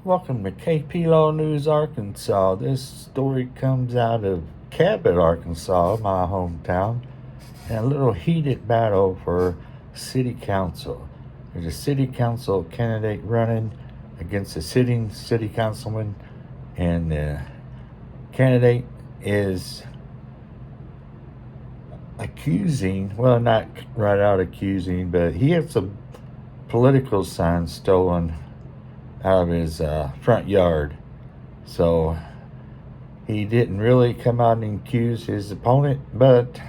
Welcome to KP Law News, Arkansas. This story comes out of Cabot, Arkansas, my hometown, and a little heated battle for city council. There's a city council candidate running against a sitting city councilman, and the candidate is accusing, well, not right out accusing, but he had some political signs stolen out of his front yard. So he didn't really come out and accuse his opponent, but,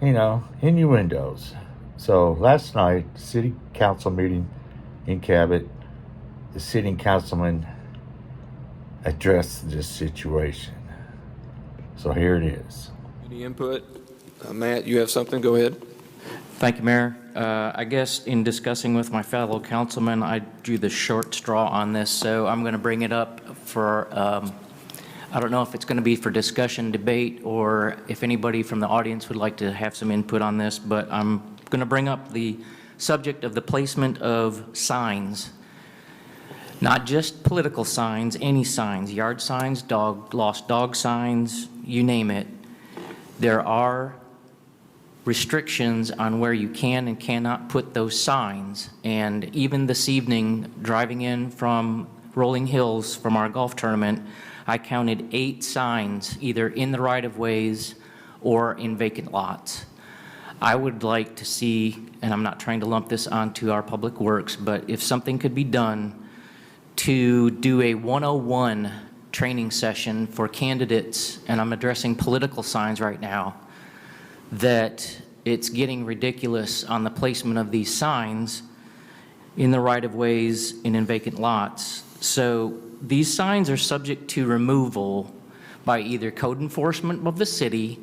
innuendos. So last night, city council meeting in Cabot, the sitting councilman addressed this situation. So here it is. Any input? Matt, you have something? Go ahead. Thank you, Mayor. I guess in discussing with my fellow councilmen, I drew the short straw on this, so I'm going to bring it up for, I don't know if it's going to be for discussion, debate, or if anybody from the audience would like to have some input on this, but I'm going to bring up the subject of the placement of signs. Not just political signs, any signs, yard signs, lost dog signs, you name it. There are restrictions on where you can and cannot put those signs. And even this evening, driving in from Rolling Hills from our golf tournament, I counted 8 signs, either in the right-of-ways or in vacant lots. I would like to see, and I'm not trying to lump this onto our public works, but if something could be done to do a 101 training session for candidates, and I'm addressing political signs right now, that it's getting ridiculous on the placement of these signs in the right-of-ways and in vacant lots. So these signs are subject to removal by either code enforcement of the city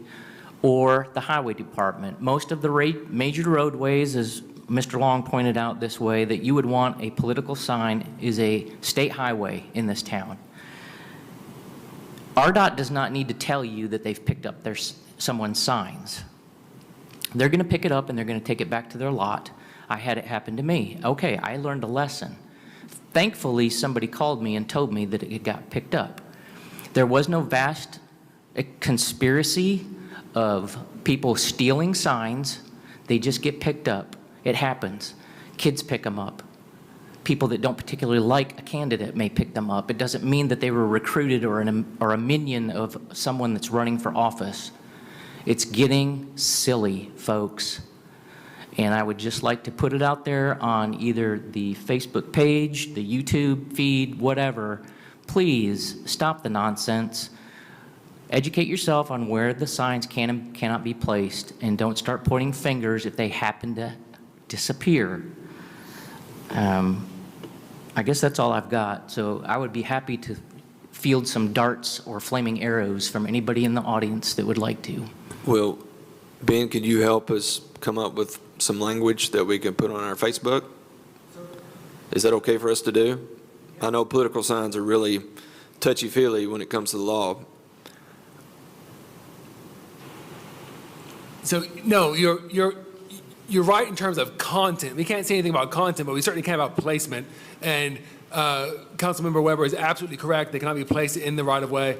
or the highway department. Most of the major roadways, as Mr. Long pointed out this way, that you would want a political sign is a state highway in this town. RDOT does not need to tell you that they've picked up someone's signs. They're going to pick it up and they're going to take it back to their lot. I had it happen to me. Okay, I learned a lesson. Thankfully, somebody called me and told me that it got picked up. There was no vast conspiracy of people stealing signs. They just get picked up. It happens. Kids pick them up. People that don't particularly like a candidate may pick them up. It doesn't mean that they were recruited or a minion of someone that's running for office. It's getting silly, folks. And I would just like to put it out there on either the Facebook page, the YouTube feed, whatever. Please stop the nonsense. Educate yourself on where the signs can and cannot be placed, and don't start pointing fingers if they happen to disappear. I guess that's all I've got. So I would be happy to field some darts or flaming arrows from anybody in the audience that would like to. Well, Ben, could you help us come up with some language that we can put on our Facebook? Is that okay for us to do? I know political signs are really touchy-feely when it comes to the law. So no, you're right in terms of content. We can't say anything about content, but we certainly can about placement. And Councilmember Weber is absolutely correct. They cannot be placed in the right-of-way.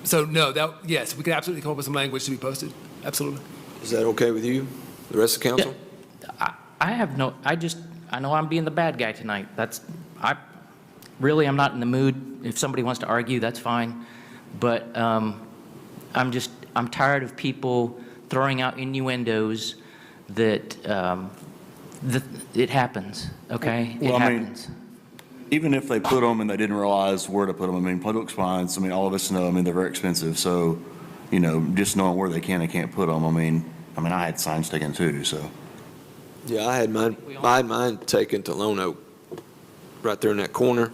So no, yes, we can absolutely come up with some language to be posted. Absolutely. Is that okay with you, the rest of the council? Yeah, I know I'm being the bad guy tonight. I'm not in the mood. If somebody wants to argue, that's fine. But I'm tired of people throwing out innuendos that it happens, okay? Well, it happens. Even if they put them and they didn't realize where to put them, political signs, all of us know, they're very expensive. So, just knowing where they can and can't put them, I had signs taken too, so. Yeah, I had mine taken to Lone Oak, right there in that corner.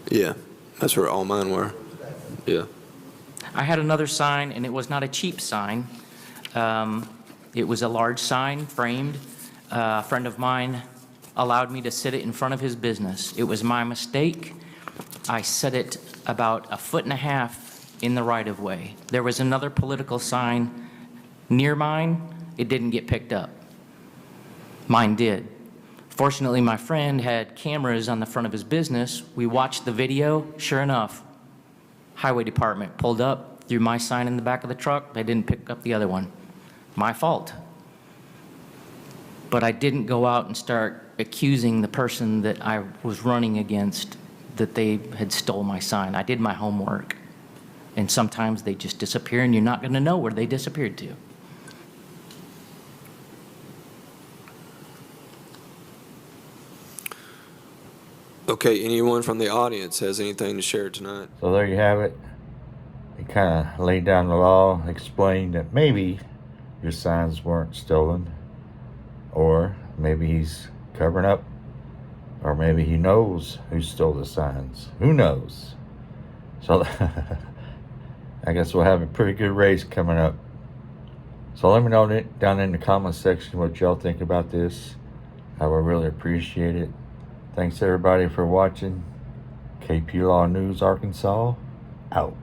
Yeah, that's where all mine were. Yeah. I had another sign, and it was not a cheap sign. It was a large sign, framed. A friend of mine allowed me to sit it in front of his business. It was my mistake. I set it about 1.5 feet in the right-of-way. There was another political sign near mine. It didn't get picked up. Mine did. Fortunately, my friend had cameras on the front of his business. We watched the video. Sure enough, highway department pulled up, threw my sign in the back of the truck. They didn't pick up the other one. My fault. But I didn't go out and start accusing the person that I was running against that they had stole my sign. I did my homework. And sometimes they just disappear, and you're not going to know where they disappeared to. Okay, anyone from the audience has anything to share tonight? So there you have it. He kind of laid down the law, explained that maybe your signs weren't stolen, or maybe he's covering up, or maybe he knows who stole the signs. Who knows? So I guess we'll have a pretty good race coming up. So let me know down in the comments section what y'all think about this. I would really appreciate it. Thanks everybody for watching. KP Law News Arkansas, out.